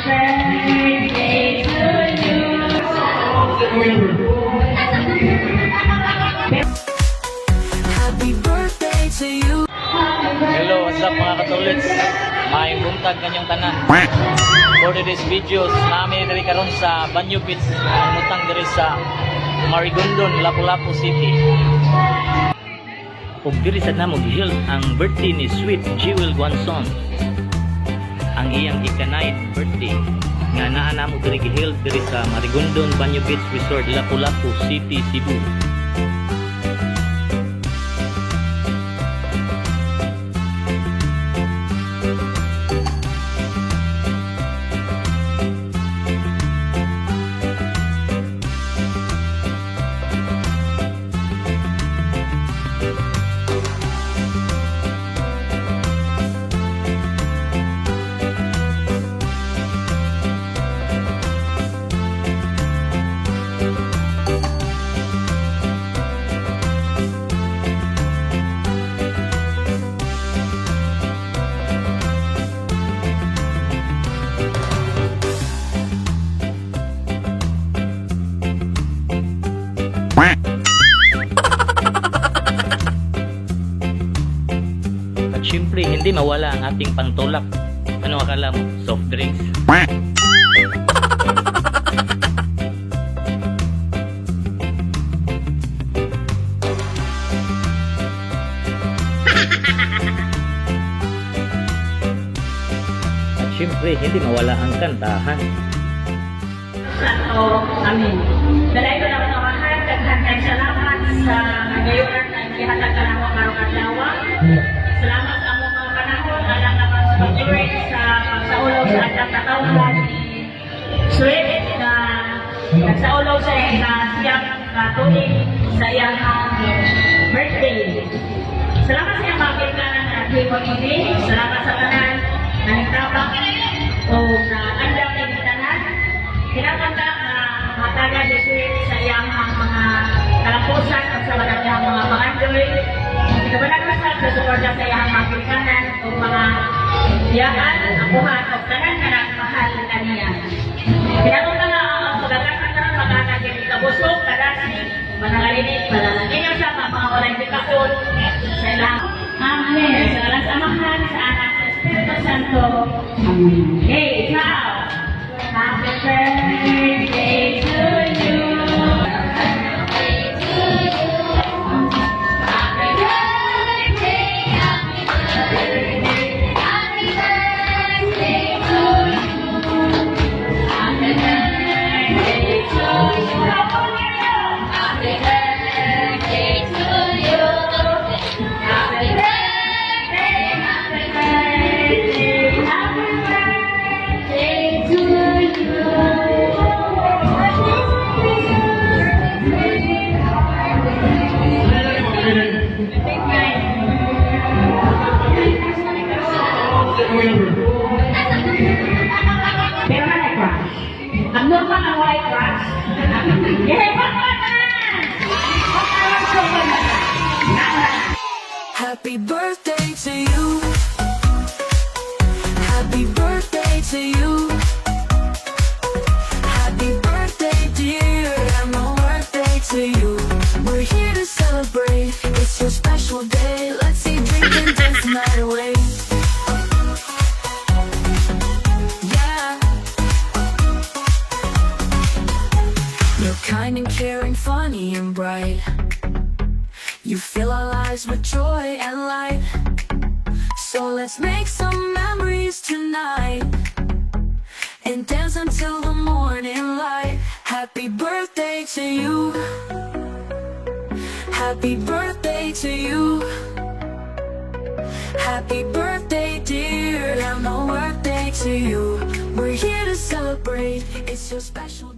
birthday to you. Happy birthday to you. Hello, what's up mga katulits? May buntag kanyang tanan. For today's videos, namin diri karon sa Banyo Beach, mutang diri sa Marigondon, Lapu-Lapu City. Ug diri sad namo giheld ang birthday ni Sweet Jewel Guanzon. Ang iyang ika-9th birthday nga naa namo diri giheld diri sa Marigondon Banyo Beach Resort, Lapu-Lapu City, Cebu. At syempre, hindi mawala ang ating pangtulak. Ano akala mo? Soft drinks. At syempre, hindi mawala ang kantahan. Santo, amin. Dalay ko lang namahan, daghang salamat sa nagayunan na ikihatag ka namo karong adlaw. Salamat sa among mga panahon, alang naman sa pag-join sa pagsaulaw sa atang katawhan ni Sweet na nagsaulaw sa siyang tuig sa iyang birthday. Salamat sa iyang mga pinkanan na hipon ini. Salamat sa kanan na nagtabang o na andam na tanan. Kinakanta na mataga si Sweet sa iyang mga kalampusan at sa madamihang mga pangandoy. Kabanagmasag sa suporta sa iyang mga pinkanan o mga iyaan, akuhan o tanan na mahal na niya. Kinakanta na ang pagkakanta ng makakagin ikabusog, kadasi, manangalinit, mananangin siya, mga walay pikakon sa ilang. Amen. Sa alas amahan, sa anak sa Espiritu Santo. Amen. Okay, ikaw. Happy birthday to you. Pero mana crush? Ang normal ang white crush. Happy birthday to you. Happy birthday to you. Happy birthday, dear. And my birthday to you. We're here to celebrate. It's your special day. Let's see, drink and dance the night away. Kind and caring, funny and bright. You fill our lives with joy and light. So let's make some memories tonight and dance until the morning light. Happy birthday to you. Happy birthday to you. Happy birthday, dear. And my birthday to you. We're here to celebrate. It's your special